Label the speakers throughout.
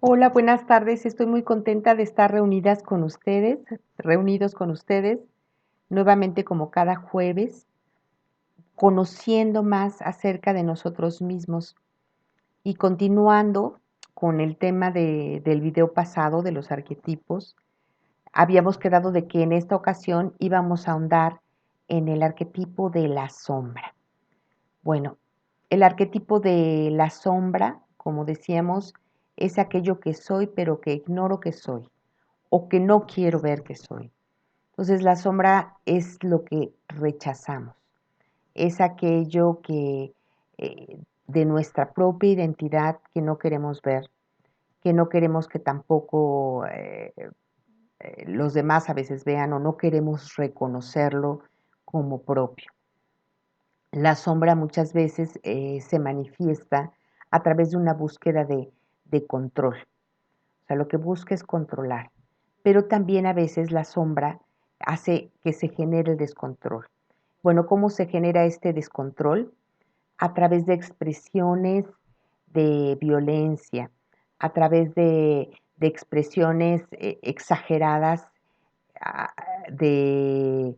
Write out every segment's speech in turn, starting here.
Speaker 1: Hola, buenas tardes. Estoy muy contenta de estar reunidos con ustedes, nuevamente como cada jueves, conociendo más acerca de nosotros mismos y continuando con el tema del video pasado de los arquetipos. Habíamos quedado de que en esta ocasión íbamos a ahondar en el arquetipo de la sombra. Bueno, el arquetipo de la sombra, como decíamos, es aquello que soy pero que ignoro que soy o que no quiero ver que soy. Entonces la sombra es lo que rechazamos, es aquello que de nuestra propia identidad que no queremos ver, que no queremos que tampoco los demás a veces vean o no queremos reconocerlo como propio. La sombra muchas veces se manifiesta a través de una búsqueda de control. O sea, lo que busca es controlar. Pero también a veces la sombra hace que se genere el descontrol. Bueno, ¿cómo se genera este descontrol? A través de expresiones de violencia, a través de expresiones exageradas ah, de,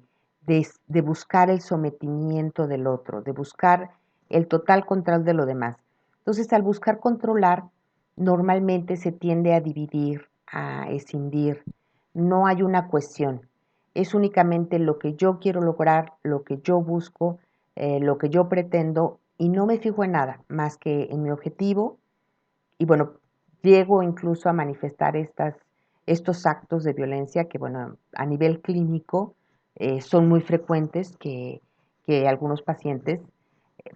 Speaker 1: de buscar el sometimiento del otro, de buscar el total control de lo demás. Entonces, al buscar controlar, normalmente se tiende a dividir, a escindir. No hay una cuestión. Es únicamente lo que yo quiero lograr, lo que yo busco, lo que yo pretendo y no me fijo en nada más que en mi objetivo y bueno, llego incluso a manifestar estos actos de violencia que, bueno, a nivel clínico son muy frecuentes que algunos pacientes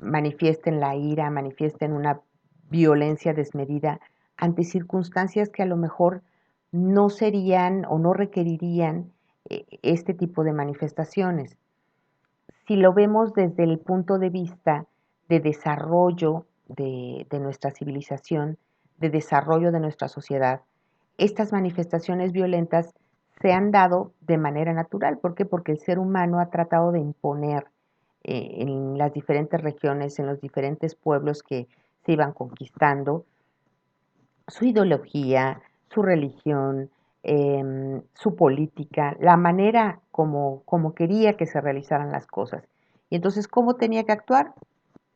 Speaker 1: manifiesten la ira, manifiesten una violencia desmedida ante circunstancias que a lo mejor no serían o no requerirían este tipo de manifestaciones. Si lo vemos desde el punto de vista de desarrollo de nuestra civilización, de desarrollo de nuestra sociedad, estas manifestaciones violentas se han dado de manera natural. ¿Por qué? Porque el ser humano ha tratado de imponer en las diferentes regiones, en los diferentes pueblos que se iban conquistando, su ideología, su religión, su política, la manera como quería que se realizaran las cosas. Y entonces, ¿cómo tenía que actuar?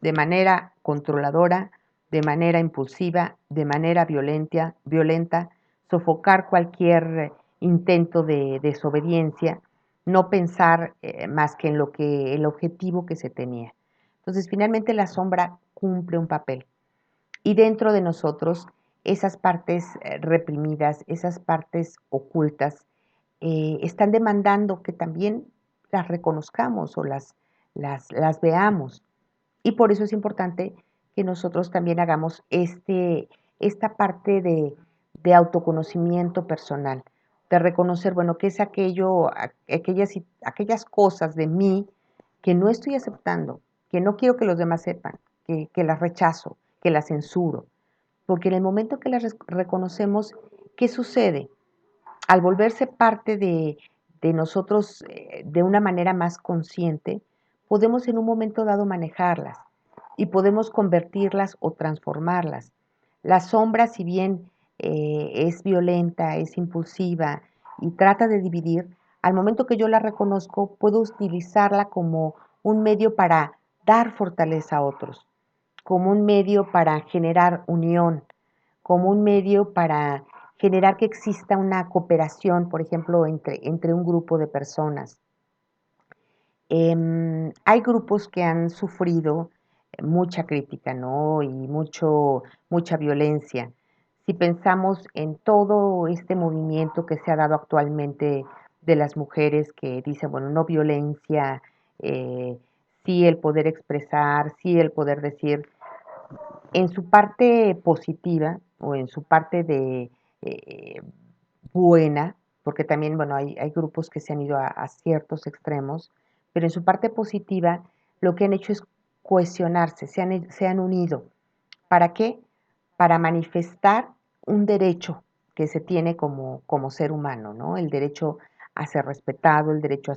Speaker 1: De manera controladora, de manera impulsiva, de manera violenta, sofocar cualquier intento de desobediencia, no pensar más que en lo que el objetivo que se tenía. Entonces, finalmente la sombra cumple un papel. Y dentro de nosotros, esas partes reprimidas, esas partes ocultas, están demandando que también las reconozcamos o las veamos. Y por eso es importante que nosotros también hagamos esta parte de autoconocimiento personal, de reconocer, bueno, qué es aquellas cosas de mí que no estoy aceptando, que no quiero que los demás sepan, que las rechazo, que las censuro. Porque en el momento que las reconocemos, ¿qué sucede? Al volverse parte de nosotros de una manera más consciente, podemos en un momento dado manejarlas y podemos convertirlas o transformarlas. La sombra, si bien es violenta, es impulsiva y trata de dividir, al momento que yo la reconozco, puedo utilizarla como un medio para dar fortaleza a otros, como un medio para generar unión, como un medio para generar que exista una cooperación, por ejemplo, entre un grupo de personas. Hay grupos que han sufrido mucha crítica, ¿no? Y mucha violencia. Si pensamos en todo este movimiento que se ha dado actualmente de las mujeres que dicen, bueno, no violencia, eh, sí el poder expresar, sí el poder decir, en su parte positiva o en su parte de eh, buena, porque también, bueno, hay grupos que se han ido a ciertos extremos, pero en su parte positiva lo que han hecho es cohesionarse, se han unido. ¿Para qué? Para manifestar un derecho que se tiene como ser humano, ¿no? El derecho a ser respetado, el derecho a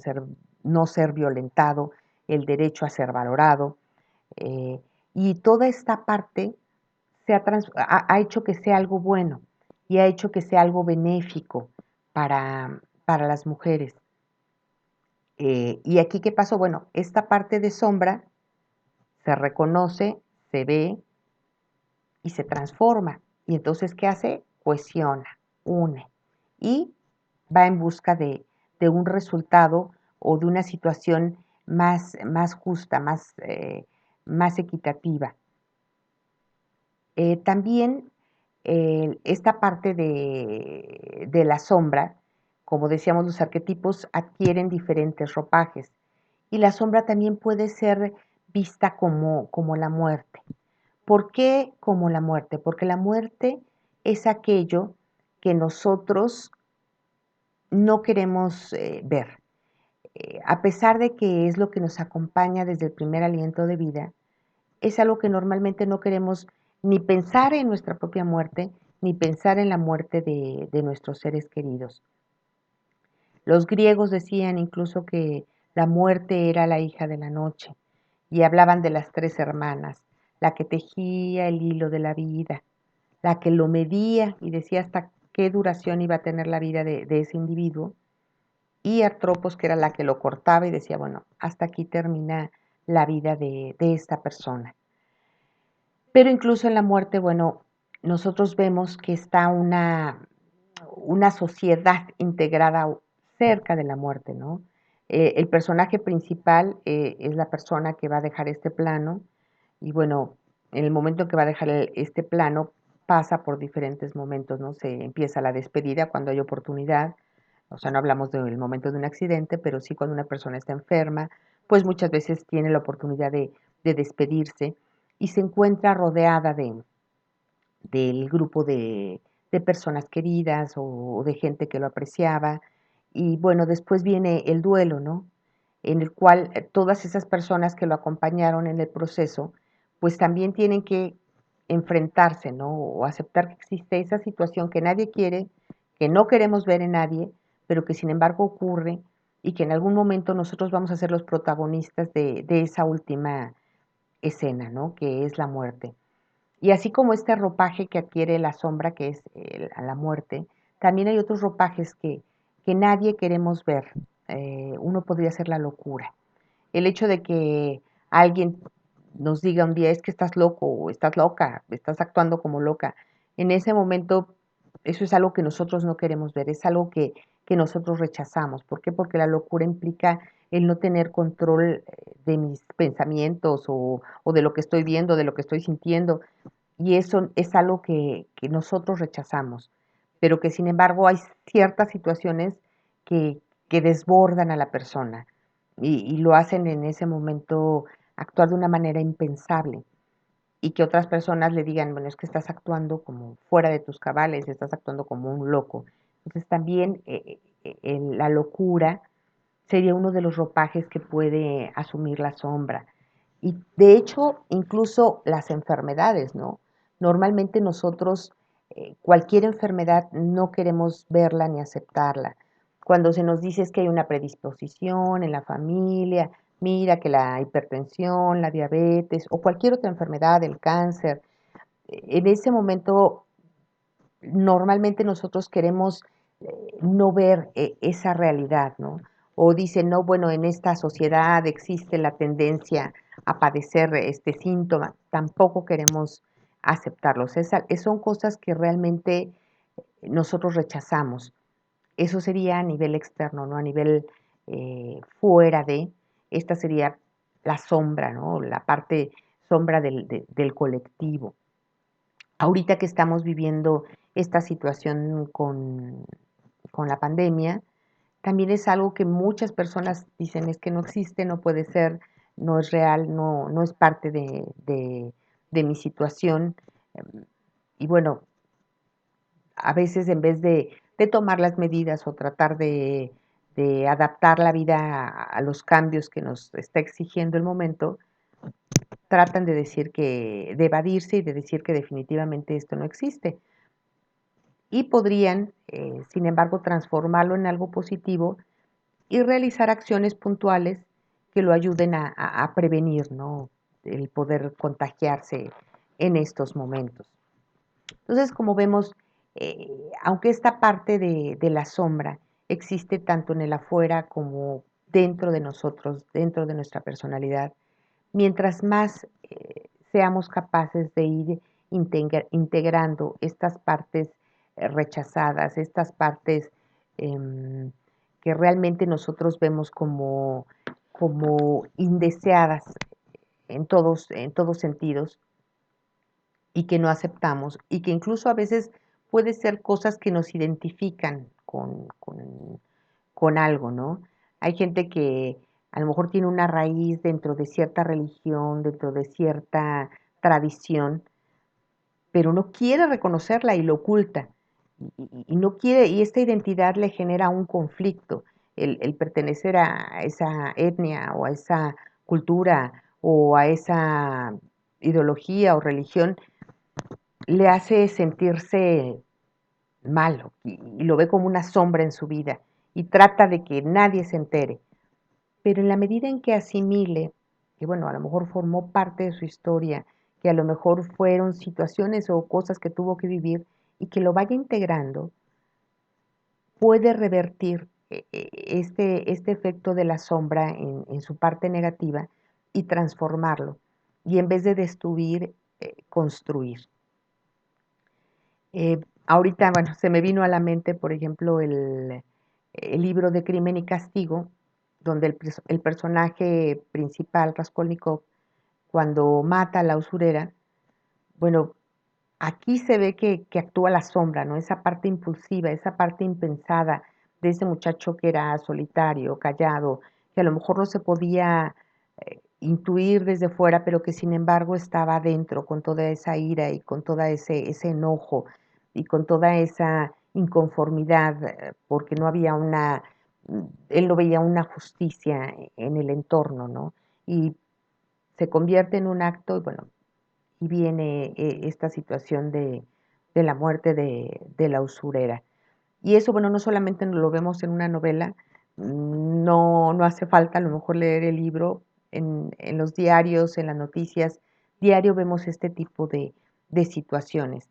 Speaker 1: no ser violentado, el derecho a ser valorado. Y toda esta parte ha hecho que sea algo bueno. y ha hecho que sea algo benéfico para las mujeres. Y aquí, ¿qué pasó? Bueno, esta parte de sombra se reconoce, se ve y se transforma. Y entonces, ¿qué hace? Cohesiona, une y va en busca de un resultado o de una situación más justa, más equitativa. También esta parte de la sombra, como decíamos, los arquetipos adquieren diferentes ropajes y la sombra también puede ser vista como la muerte. ¿Por qué como la muerte? Porque la muerte es aquello que nosotros no queremos ver. A pesar de que es lo que nos acompaña desde el primer aliento de vida, es algo que normalmente no queremos ni pensar en nuestra propia muerte, ni pensar en la muerte de nuestros seres queridos. Los griegos decían incluso que la muerte era la hija de la noche y hablaban de las tres hermanas, la que tejía el hilo de la vida, la que lo medía y decía hasta qué duración iba a tener la vida de ese individuo, y Artropos, que era la que lo cortaba y decía, bueno, hasta aquí termina la vida de esta persona. Pero incluso en la muerte, bueno, nosotros vemos que está una sociedad integrada cerca de la muerte, ¿no? El personaje principal es la persona que va a dejar este plano y bueno, en el momento en que va a dejar este plano pasa por diferentes momentos, ¿no? Se empieza la despedida cuando hay oportunidad, o sea, no hablamos del momento de un accidente, pero sí cuando una persona está enferma, pues muchas veces tiene la oportunidad de despedirse y se encuentra rodeada del grupo de personas queridas o de gente que lo apreciaba. Y bueno, después viene el duelo, ¿no? En el cual todas esas personas que lo acompañaron en el proceso, pues también tienen que enfrentarse, ¿no? O aceptar que existe esa situación que nadie quiere, que no queremos ver en nadie, pero que sin embargo ocurre y que en algún momento nosotros vamos a ser los protagonistas de esa última escena, ¿no? Que es la muerte. Y así como este ropaje que adquiere la sombra, que es a la muerte, también hay otros ropajes que nadie queremos ver. Uno podría ser la locura. El hecho de que alguien nos diga un día es que estás loco o estás loca, estás actuando como loca. En ese momento, eso es algo que nosotros no queremos ver, es algo que nosotros rechazamos. ¿Por qué? Porque la locura implica el no tener control de mis pensamientos o de lo que estoy viendo, de lo que estoy sintiendo. Y eso es algo que nosotros rechazamos, pero que sin embargo hay ciertas situaciones que, que desbordan a la persona y lo hacen en ese momento actuar de una manera impensable y que otras personas le digan, bueno, es que estás actuando como fuera de tus cabales, estás actuando como un loco. Entonces también la locura sería uno de los ropajes que puede asumir la sombra. Y de hecho, incluso las enfermedades, ¿no? Normalmente nosotros cualquier enfermedad no queremos verla ni aceptarla. Cuando se nos dice es que hay una predisposición en la familia, mira que la hipertensión, la diabetes o cualquier otra enfermedad, el cáncer, en ese momento normalmente nosotros queremos no ver esa realidad, ¿no? O dicen, no, bueno, en esta sociedad existe la tendencia a padecer este síntoma, tampoco queremos aceptarlos. Son cosas que realmente nosotros rechazamos. Eso sería a nivel externo, ¿no? A nivel fuera esta sería la sombra, ¿no? La parte sombra del colectivo. Ahorita que estamos viviendo esta situación con la pandemia, también es algo que muchas personas dicen es que no existe, no puede ser, no es real, no es parte de mi situación. Y bueno, a veces en vez de tomar las medidas o tratar de adaptar la vida a los cambios que nos está exigiendo el momento, tratan de decir de evadirse y de decir que definitivamente esto no existe. Y podrían, sin embargo, transformarlo en algo positivo y realizar acciones puntuales que lo ayuden a prevenir, ¿no? El poder contagiarse en estos momentos. Entonces, como vemos, aunque esta parte de la sombra existe tanto en el afuera como dentro de nosotros, dentro de nuestra personalidad, mientras más seamos capaces de ir integrando estas partes rechazadas, estas partes em, que realmente nosotros vemos como indeseadas en todos sentidos y que no aceptamos y que incluso a veces puede ser cosas que nos identifican con algo, ¿no? Hay gente que a lo mejor tiene una raíz dentro de cierta religión, dentro de cierta tradición, pero no quiere reconocerla y lo oculta. Y no quiere, y esta identidad le genera un conflicto, el pertenecer a esa etnia o a esa cultura o a esa ideología o religión, le hace sentirse malo y lo ve como una sombra en su vida y trata de que nadie se entere. Pero en la medida en que asimile, que bueno, a lo mejor formó parte de su historia, que a lo mejor fueron situaciones o cosas que tuvo que vivir y que lo vaya integrando, puede revertir este efecto de la sombra en su parte negativa y transformarlo. Y en vez de destruir, construir. Ahorita, bueno, se me vino a la mente, por ejemplo, el libro de Crimen y Castigo, donde el personaje principal, Raskolnikov, cuando mata a la usurera, bueno, aquí se ve que actúa la sombra, ¿no? Esa parte impulsiva, esa parte impensada de ese muchacho que era solitario, callado, que a lo mejor no se podía intuir desde fuera, pero que sin embargo estaba adentro con toda esa ira y con todo ese enojo y con toda esa inconformidad, porque no había él no veía una justicia en el entorno, ¿no? Y se convierte en un acto, y bueno, y viene esta situación de la muerte de la usurera. Y eso, bueno, no solamente lo vemos en una novela, no hace falta a lo mejor leer el libro, en los diarios, en las noticias, diario vemos este tipo de situaciones,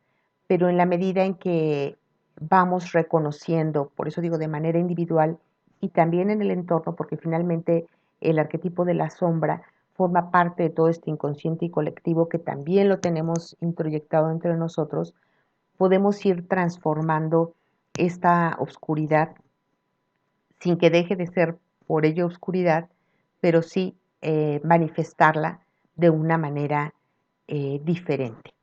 Speaker 1: pero en la medida en que vamos reconociendo, por eso digo de manera individual y también en el entorno, porque finalmente el arquetipo de la sombra forma parte de todo este inconsciente y colectivo que también lo tenemos introyectado entre nosotros, podemos ir transformando esta oscuridad sin que deje de ser por ello oscuridad, pero sí manifestarla de una manera diferente.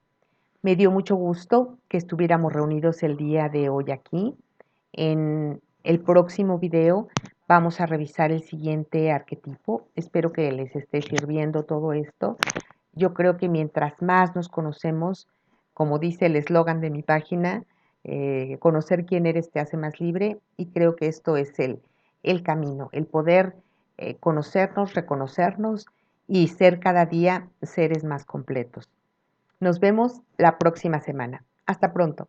Speaker 1: Me dio mucho gusto que estuviéramos reunidos el día de hoy aquí. En el próximo video vamos a revisar el siguiente arquetipo. Espero que les esté sirviendo todo esto. Yo creo que mientras más nos conocemos, como dice el eslogan de mi página, conocer quién eres te hace más libre y creo que esto es el camino, el poder conocernos, reconocernos y ser cada día seres más completos. Nos vemos la próxima semana. Hasta pronto.